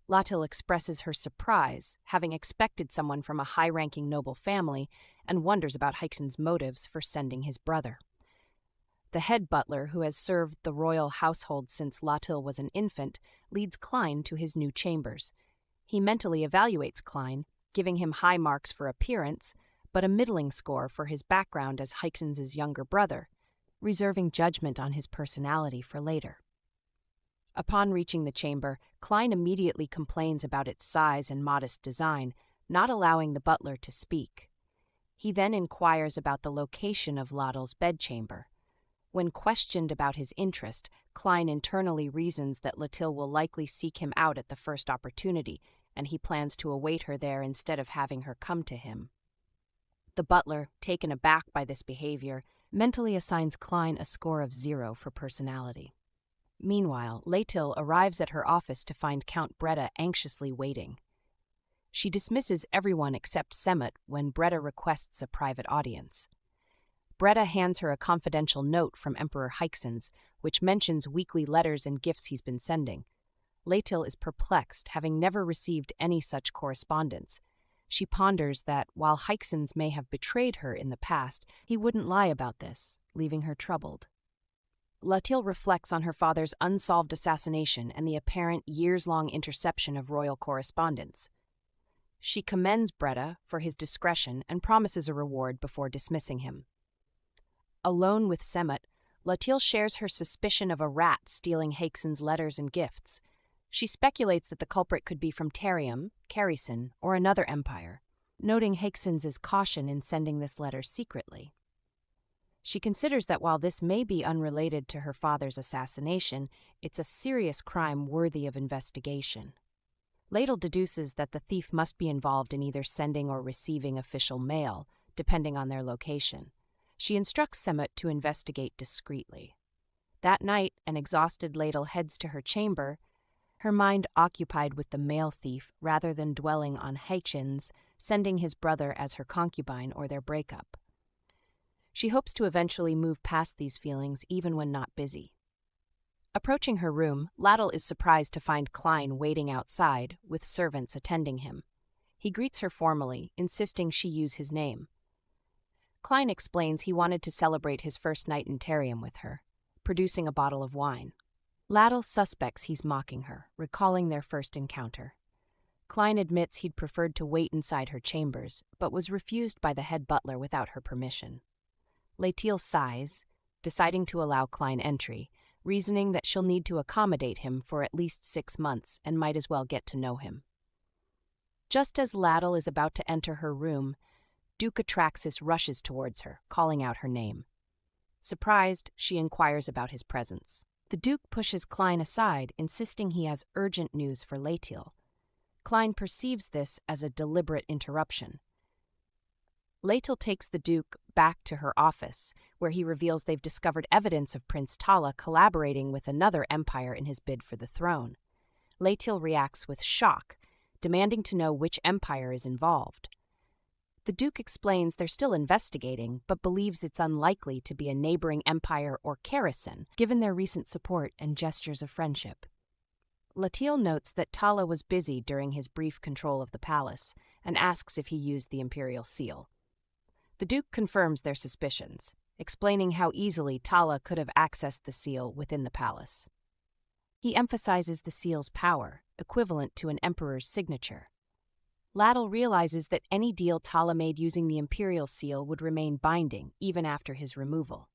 Latil expresses her surprise, having expected someone from a high-ranking noble family, and wonders about Haekshins' motives for sending his brother. The head butler, who has served the royal household since Latil was an infant, leads Klein to his new chambers. He mentally evaluates Klein, giving him high marks for appearance, but a middling score for his background as Hykens's younger brother, reserving judgment on his personality for later. Upon reaching the chamber, Klein immediately complains about its size and modest design, not allowing the butler to speak. He then inquires about the location of Latil's bedchamber. When questioned about his interest, Klein internally reasons that Latil will likely seek him out at the first opportunity, and he plans to await her there instead of having her come to him. The butler, taken aback by this behavior, mentally assigns Klein a score of 0 for personality. Meanwhile, Latil arrives at her office to find Count Breda anxiously waiting. She dismisses everyone except Semet when Breda requests a private audience. Breda hands her a confidential note from Emperor Hykens, which mentions weekly letters and gifts he's been sending. Latil is perplexed, having never received any such correspondence. She ponders that, while Hykens may have betrayed her in the past, he wouldn't lie about this, leaving her troubled. Latil reflects on her father's unsolved assassination and the apparent years-long interception of royal correspondence. She commends Breda for his discretion and promises a reward before dismissing him. Alone with Semet, Latil shares her suspicion of a rat stealing Hykens' letters and gifts. She speculates that the culprit could be from Tarium, Kerison, or another empire, noting Hykens' caution in sending this letter secretly. She considers that while this may be unrelated to her father's assassination, it's a serious crime worthy of investigation. Latil deduces that the thief must be involved in either sending or receiving official mail, depending on their location. She instructs Semet to investigate discreetly. That night, an exhausted Latil heads to her chamber, her mind occupied with the mail thief rather than dwelling on Hykens sending his brother as her concubine or their breakup. She hopes to eventually move past these feelings even when not busy. Approaching her room, Latil is surprised to find Klein waiting outside, with servants attending him. He greets her formally, insisting she use his name. Klein explains he wanted to celebrate his first night in Tarium with her, producing a bottle of wine. Latil suspects he's mocking her, recalling their first encounter. Klein admits he'd preferred to wait inside her chambers, but was refused by the head butler without her permission. Latil sighs, deciding to allow Klein entry, reasoning that she'll need to accommodate him for at least 6 months and might as well get to know him. Just as Latil is about to enter her room, Duke Atraxis rushes towards her, calling out her name. Surprised, she inquires about his presence. The Duke pushes Klein aside, insisting he has urgent news for Latil. Klein perceives this as a deliberate interruption. Latil takes the Duke back to her office, where he reveals they've discovered evidence of Prince Tala collaborating with another empire in his bid for the throne. Latil reacts with shock, demanding to know which empire is involved. The Duke explains they're still investigating, but believes it's unlikely to be a neighboring empire or Kerison, given their recent support and gestures of friendship. Latil notes that Tala was busy during his brief control of the palace, and asks if he used the imperial seal. The Duke confirms their suspicions, explaining how easily Tala could have accessed the seal within the palace. He emphasizes the seal's power, equivalent to an emperor's signature. Latil realizes that any deal Tala made using the imperial seal would remain binding, even after his removal.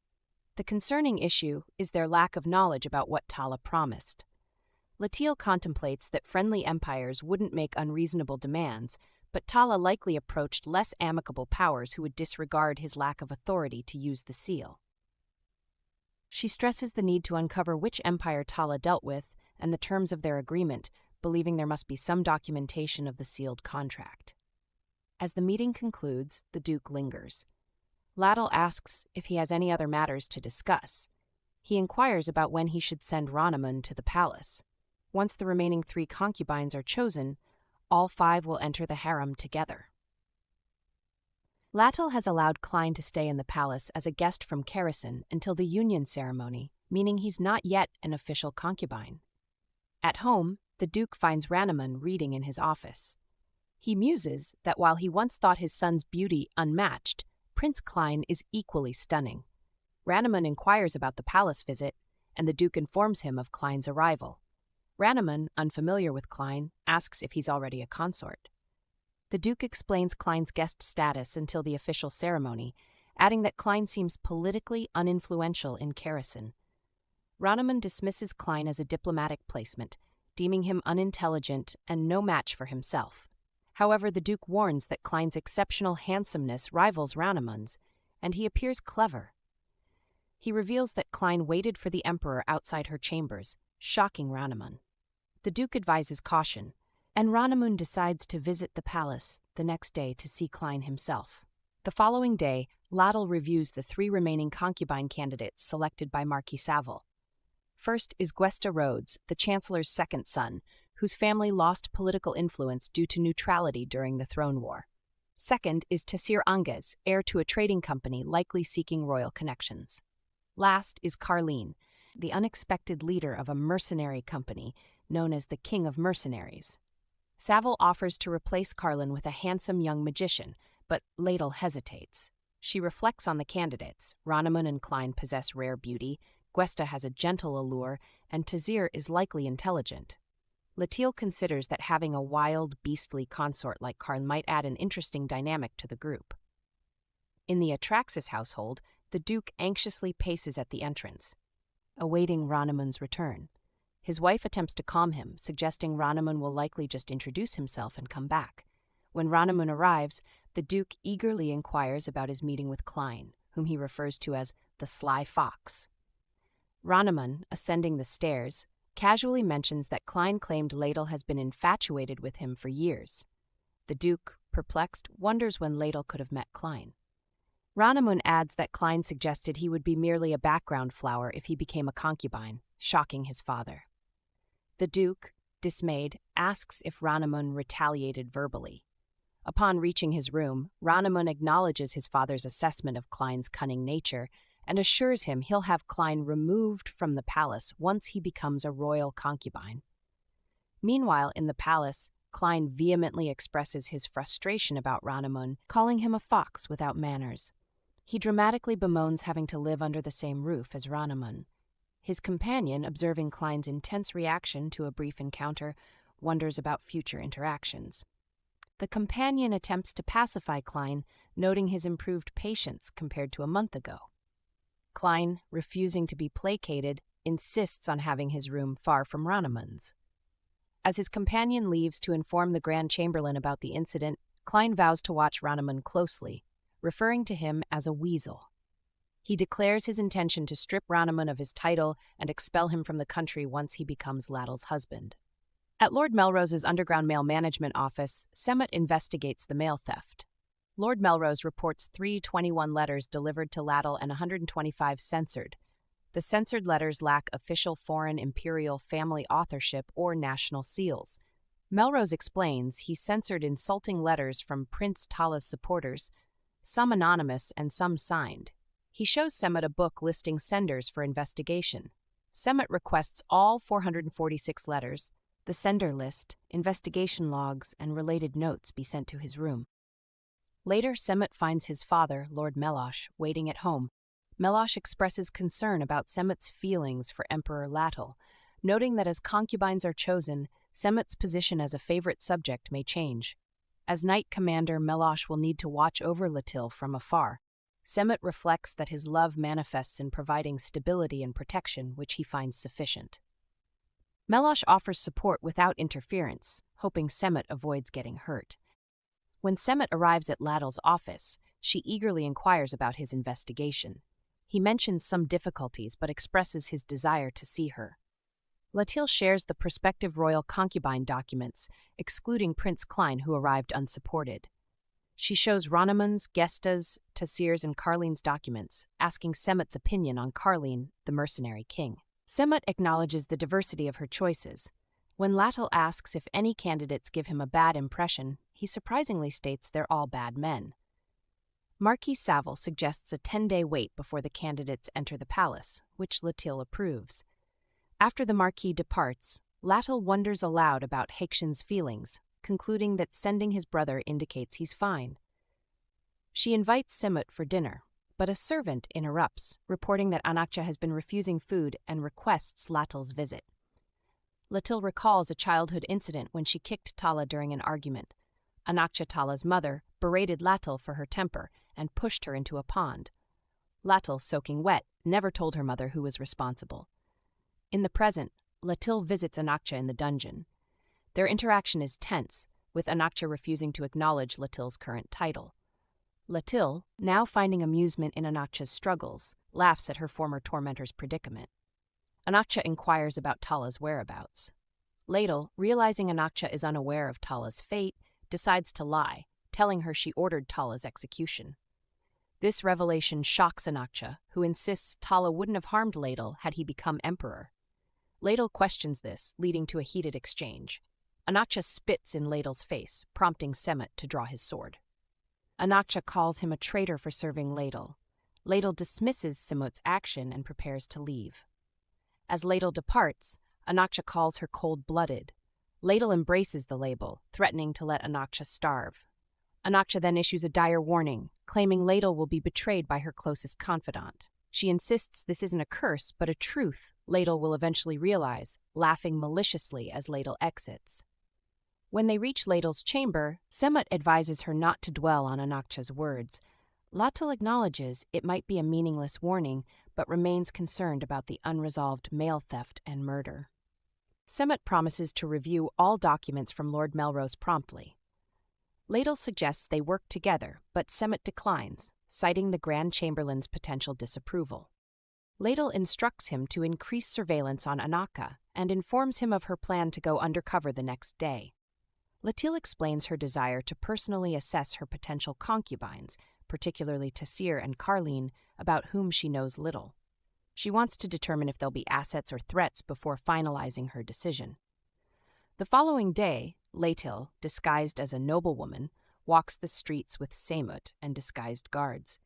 The concerning issue is their lack of knowledge about what Tala promised. Latil contemplates that friendly empires wouldn't make unreasonable demands, but Tala likely approached less amicable powers who would disregard his lack of authority to use the seal. She stresses the need to uncover which empire Tala dealt with and the terms of their agreement, believing there must be some documentation of the sealed contract. As the meeting concludes, the Duke lingers. Latil asks if he has any other matters to discuss. He inquires about when he should send Ronamun to the palace. Once the remaining 3 concubines are chosen, all 5 will enter the harem together. Latil has allowed Klein to stay in the palace as a guest from Kerison until the union ceremony, meaning he's not yet an official concubine. At home, the Duke finds Ronamun reading in his office. He muses that while he once thought his son's beauty unmatched, Prince Klein is equally stunning. Ronamun inquires about the palace visit, and the Duke informs him of Klein's arrival. Ronamun, unfamiliar with Klein, asks if he's already a consort. The Duke explains Klein's guest status until the official ceremony, adding that Klein seems politically uninfluential in Kherson. Rannemann dismisses Klein as a diplomatic placement, deeming him unintelligent and no match for himself. However, the Duke warns that Klein's exceptional handsomeness rivals Rannemann's, and he appears clever. He reveals that Klein waited for the Emperor outside her chambers, shocking Rannemann. The Duke advises caution, and Rannemann decides to visit the palace the next day to see Klein himself. The following day, Latil reviews the 3 remaining concubine candidates selected by Marquis Saville. First is Gwesta Rhodes, the Chancellor's second son, whose family lost political influence due to neutrality during the Throne War. Second is Tasir Anges, heir to a trading company likely seeking royal connections. Last is Carline, the unexpected leader of a mercenary company known as the King of Mercenaries. Saville offers to replace Carline with a handsome young magician, but Latil hesitates. She reflects on the candidates. Rannemann and Klein possess rare beauty, Gwesta has a gentle allure, and Tasir is likely intelligent. Latil considers that having a wild, beastly consort like Carl might add an interesting dynamic to the group. In the Atraxis household, the Duke anxiously paces at the entrance, awaiting Rannemann's return. His wife attempts to calm him, suggesting Rannemann will likely just introduce himself and come back. When Rannemann arrives, the Duke eagerly inquires about his meeting with Klein, whom he refers to as the Sly Fox. Rannemann, ascending the stairs, casually mentions that Klein claimed Latil has been infatuated with him for years. The Duke, perplexed, wonders when Latil could have met Klein. Rannemann adds that Klein suggested he would be merely a background flower if he became a concubine, shocking his father. The Duke, dismayed, asks if Rannemann retaliated verbally. Upon reaching his room, Rannemann acknowledges his father's assessment of Klein's cunning nature and assures him he'll have Klein removed from the palace once he becomes a royal concubine. Meanwhile, in the palace, Klein vehemently expresses his frustration about Rannemann, calling him a fox without manners. He dramatically bemoans having to live under the same roof as Rannemann. His companion, observing Klein's intense reaction to a brief encounter, wonders about future interactions. The companion attempts to pacify Klein, noting his improved patience compared to a month ago. Klein, refusing to be placated, insists on having his room far from Rannemann's. As his companion leaves to inform the Grand Chamberlain about the incident, Klein vows to watch Rannemann closely, referring to him as a weasel. He declares his intention to strip Rannemann of his title and expel him from the country once he becomes Latil's husband. At Lord Melrose's underground mail management office, Semet investigates the mail theft. Lord Melrose reports 321 letters delivered to Latil and 125 censored. The censored letters lack official foreign imperial family authorship or national seals. Melrose explains he censored insulting letters from Prince Tala's supporters, some anonymous and some signed. He shows Semet a book listing senders for investigation. Semet requests all 446 letters, the sender list, investigation logs, and related notes be sent to his room. Later, Semet finds his father, Lord Melosh, waiting at home. Melosh expresses concern about Semet's feelings for Emperor Latil, noting that as concubines are chosen, Semet's position as a favorite subject may change. As Knight Commander, Melosh will need to watch over Latil from afar. Semet reflects that his love manifests in providing stability and protection, which he finds sufficient. Melosh offers support without interference, hoping Semet avoids getting hurt. When Semet arrives at Latil's office, she eagerly inquires about his investigation. He mentions some difficulties but expresses his desire to see her. Latil shares the prospective royal concubine documents, excluding Prince Klein, who arrived unsupported. She shows Rannemann's, Gesta's, Tasir's, and Carline's documents, asking Semet's opinion on Carline, the mercenary king. Semet acknowledges the diversity of her choices. When Latil asks if any candidates give him a bad impression, he surprisingly states they're all bad men. Marquis Saville suggests a 10-day wait before the candidates enter the palace, which Latil approves. After the Marquis departs, Latil wonders aloud about Hakshin's feelings, concluding that sending his brother indicates he's fine. She invites Semet for dinner, but a servant interrupts, reporting that Anakja has been refusing food and requests Latil's visit. Latil recalls a childhood incident when she kicked Tala during an argument. Anakcha, Tala's mother, berated Latil for her temper and pushed her into a pond. Latil, soaking wet, never told her mother who was responsible. In the present, Latil visits Anakcha in the dungeon. Their interaction is tense, with Anakcha refusing to acknowledge Latil's current title. Latil, now finding amusement in Anakcha's struggles, laughs at her former tormentor's predicament. Anakcha inquires about Tala's whereabouts. Latil, realizing Anakcha is unaware of Tala's fate, decides to lie, telling her she ordered Tala's execution. This revelation shocks Anakcha, who insists Tala wouldn't have harmed Latil had he become emperor. Latil questions this, leading to a heated exchange. Anakcha spits in Latil's face, prompting Semut to draw his sword. Anakcha calls him a traitor for serving Latil. Latil dismisses Semut's action and prepares to leave. As Latil departs, Anakcha calls her cold-blooded. Latil embraces the label, threatening to let Anakcha starve. Anakcha then issues a dire warning, claiming Latil will be betrayed by her closest confidant. She insists this isn't a curse, but a truth Latil will eventually realize, laughing maliciously as Latil exits. When they reach Latil's chamber, Semut advises her not to dwell on Anakcha's words. Latil acknowledges it might be a meaningless warning, but remains concerned about the unresolved mail theft and murder. Semut promises to review all documents from Lord Melrose promptly. Latil suggests they work together, but Semut declines, citing the Grand Chamberlain's potential disapproval. Latil instructs him to increase surveillance on Anakcha and informs him of her plan to go undercover the next day. Latil explains her desire to personally assess her potential concubines, particularly Tasir and Carleen, about whom she knows little. She wants to determine if they'll be assets or threats before finalizing her decision. The following day, Latil, disguised as a noblewoman, walks the streets with Semut and disguised guards.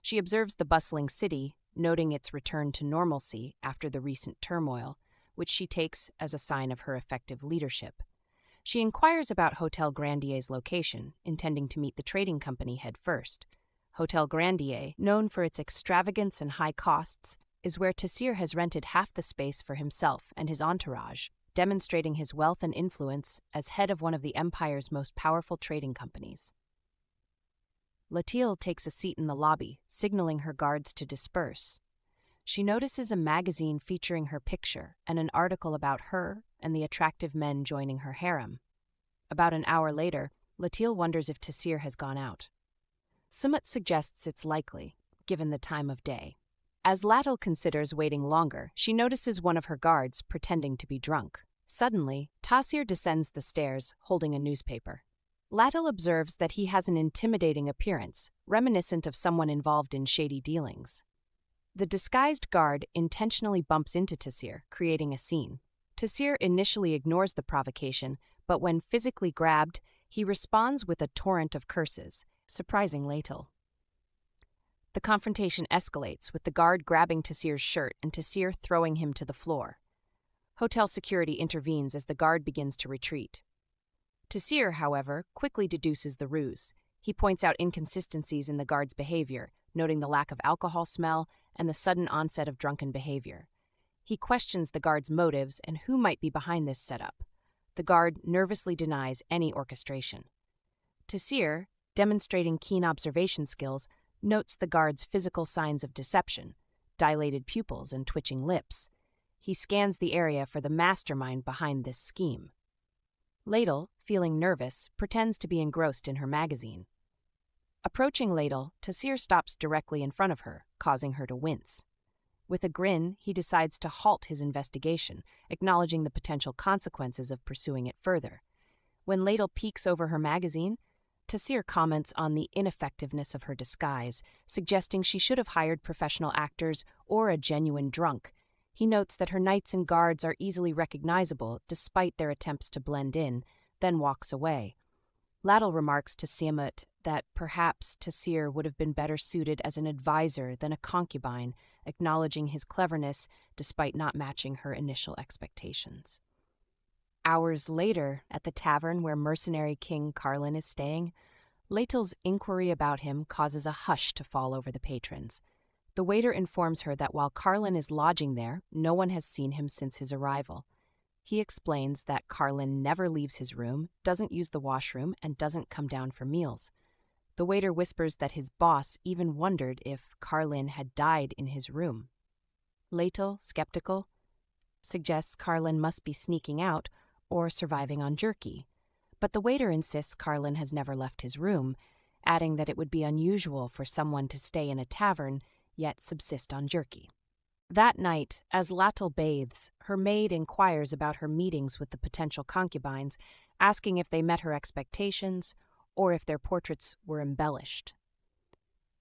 She observes the bustling city, noting its return to normalcy after the recent turmoil, which she takes as a sign of her effective leadership. She inquires about Hotel Grandier's location, intending to meet the trading company head first. Hotel Grandier, known for its extravagance and high costs, is where Tasir has rented half the space for himself and his entourage, demonstrating his wealth and influence as head of one of the empire's most powerful trading companies. Latil takes a seat in the lobby, signaling her guards to disperse. She notices a magazine featuring her picture and an article about her and the attractive men joining her harem. About an hour later, Latil wonders if Tasir has gone out. Semut suggests it's likely, given the time of day. As Latil considers waiting longer, she notices one of her guards pretending to be drunk. Suddenly, Tasir descends the stairs, holding a newspaper. Latil observes that he has an intimidating appearance, reminiscent of someone involved in shady dealings. The disguised guard intentionally bumps into Tasir, creating a scene. Tasir initially ignores the provocation, but when physically grabbed, he responds with a torrent of curses, surprising Latil. The confrontation escalates, with the guard grabbing Tasir's shirt and Tasir throwing him to the floor. Hotel security intervenes as the guard begins to retreat. Tasir, however, quickly deduces the ruse. He points out inconsistencies in the guard's behavior, noting the lack of alcohol smell and the sudden onset of drunken behavior. He questions the guard's motives and who might be behind this setup. The guard nervously denies any orchestration. Tasir, demonstrating keen observation skills, notes the guard's physical signs of deception, dilated pupils and twitching lips. He scans the area for the mastermind behind this scheme. Latil, feeling nervous, pretends to be engrossed in her magazine. Approaching Latil, Tasir stops directly in front of her, causing her to wince. With a grin, he decides to halt his investigation, acknowledging the potential consequences of pursuing it further. When Latil peeks over her magazine, Tasir comments on the ineffectiveness of her disguise, suggesting she should have hired professional actors or a genuine drunk. He notes that her knights and guards are easily recognizable despite their attempts to blend in, then walks away. Latil remarks to Semut that perhaps Tasir would have been better suited as an advisor than a concubine, acknowledging his cleverness despite not matching her initial expectations. Hours later, at the tavern where mercenary King Carlin is staying, Latil's inquiry about him causes a hush to fall over the patrons. The waiter informs her that while Carlin is lodging there, no one has seen him since his arrival. He explains that Carlin never leaves his room, doesn't use the washroom, and doesn't come down for meals. The waiter whispers that his boss even wondered if Carlin had died in his room. Latil, skeptical, suggests Carlin must be sneaking out or surviving on jerky, but the waiter insists Carlin has never left his room, adding that it would be unusual for someone to stay in a tavern yet subsist on jerky. That night, as Latil bathes, her maid inquires about her meetings with the potential concubines, asking if they met her expectations or if their portraits were embellished.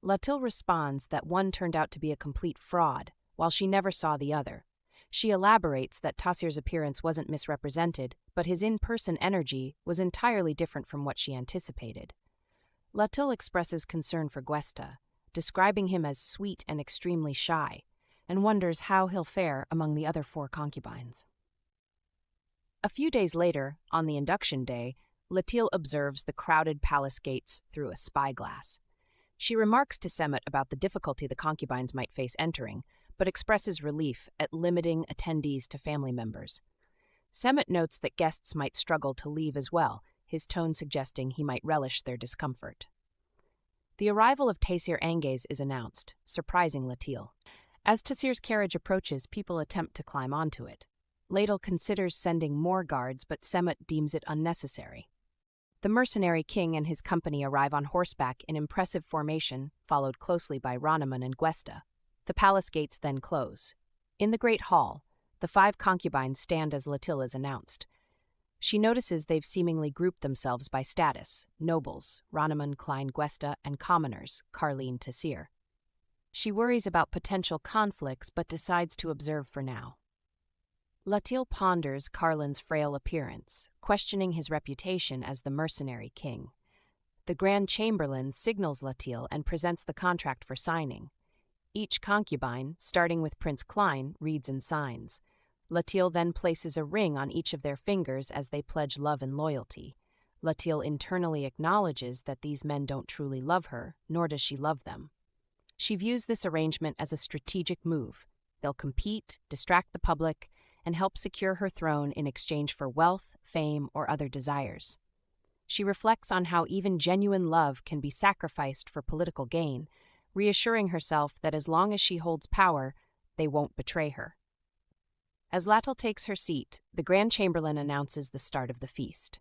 Latil responds that one turned out to be a complete fraud, while she never saw the other. She elaborates that Tasir's appearance wasn't misrepresented, but his in-person energy was entirely different from what she anticipated. Latil expresses concern for Gwesta, describing him as sweet and extremely shy, and wonders how he'll fare among the other 4 concubines. A few days later, on the induction day, Latil observes the crowded palace gates through a spyglass. She remarks to Semet about the difficulty the concubines might face entering, but expresses relief at limiting attendees to family members. Semet notes that guests might struggle to leave as well, his tone suggesting he might relish their discomfort. The arrival of Tasir Anges is announced, surprising Latil. As Tasir's carriage approaches, people attempt to climb onto it. Latil considers sending more guards, but Semet deems it unnecessary. The mercenary king and his company arrive on horseback in impressive formation, followed closely by Ranaman and Gwesta. The palace gates then close. In the great hall, the 5 concubines stand as Latil is announced. She notices they've seemingly grouped themselves by status: nobles, Ranaman, Klein, Gwesta, and commoners, Carlin, Tasir. She worries about potential conflicts but decides to observe for now. Latil ponders Carlin's frail appearance, questioning his reputation as the mercenary king. The Grand Chamberlain signals Latil and presents the contract for signing. Each concubine, starting with Prince Klein, reads and signs. Latil then places a ring on each of their fingers as they pledge love and loyalty. Latil internally acknowledges that these men don't truly love her, nor does she love them. She views this arrangement as a strategic move. They'll compete, distract the public, and help secure her throne in exchange for wealth, fame, or other desires. She reflects on how even genuine love can be sacrificed for political gain, reassuring herself that as long as she holds power, they won't betray her. As Latil takes her seat, the Grand Chamberlain announces the start of the feast.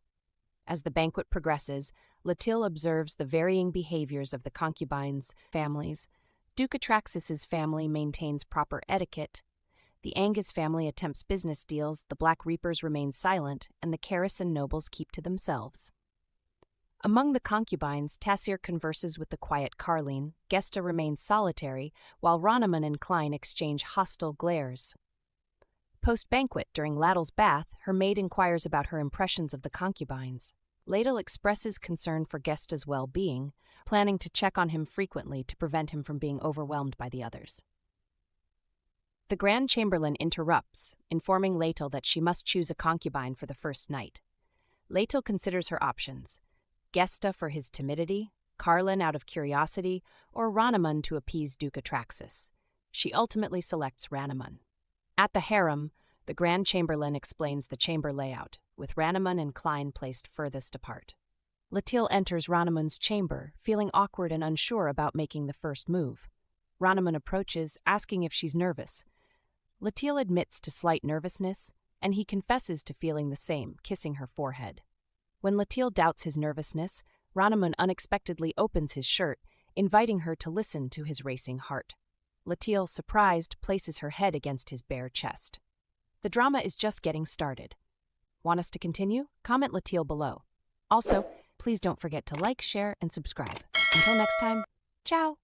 As the banquet progresses, Latil observes the varying behaviors of the concubines' families. Duke Atraxis's family maintains proper etiquette. The Angus family attempts business deals, the Black Reapers remain silent, and the Karasin nobles keep to themselves. Among the concubines, Tasir converses with the quiet Carlin, Gesta remains solitary, while Ranaman and Klein exchange hostile glares. Post-banquet, during Latil's bath, her maid inquires about her impressions of the concubines. Latil expresses concern for Gesta's well-being, planning to check on him frequently to prevent him from being overwhelmed by the others. The Grand Chamberlain interrupts, informing Latil that she must choose a concubine for the first night. Latil considers her options: Gesta for his timidity, Carlin out of curiosity, or Ranaman to appease Duke Atraxis. She ultimately selects Ranaman. At the Harem, the Grand Chamberlain explains the chamber layout, with Ranaman and Klein placed furthest apart. Latil enters Ranaman's chamber, feeling awkward and unsure about making the first move. Ranaman approaches, asking if she's nervous. Latil admits to slight nervousness, and he confesses to feeling the same, kissing her forehead. When Latil doubts his nervousness, Ranaman unexpectedly opens his shirt, inviting her to listen to his racing heart. Latil, surprised, places her head against his bare chest. The drama is just getting started. Want us to continue? Comment Latil below. Also, please don't forget to like, share, and subscribe. Until next time, ciao!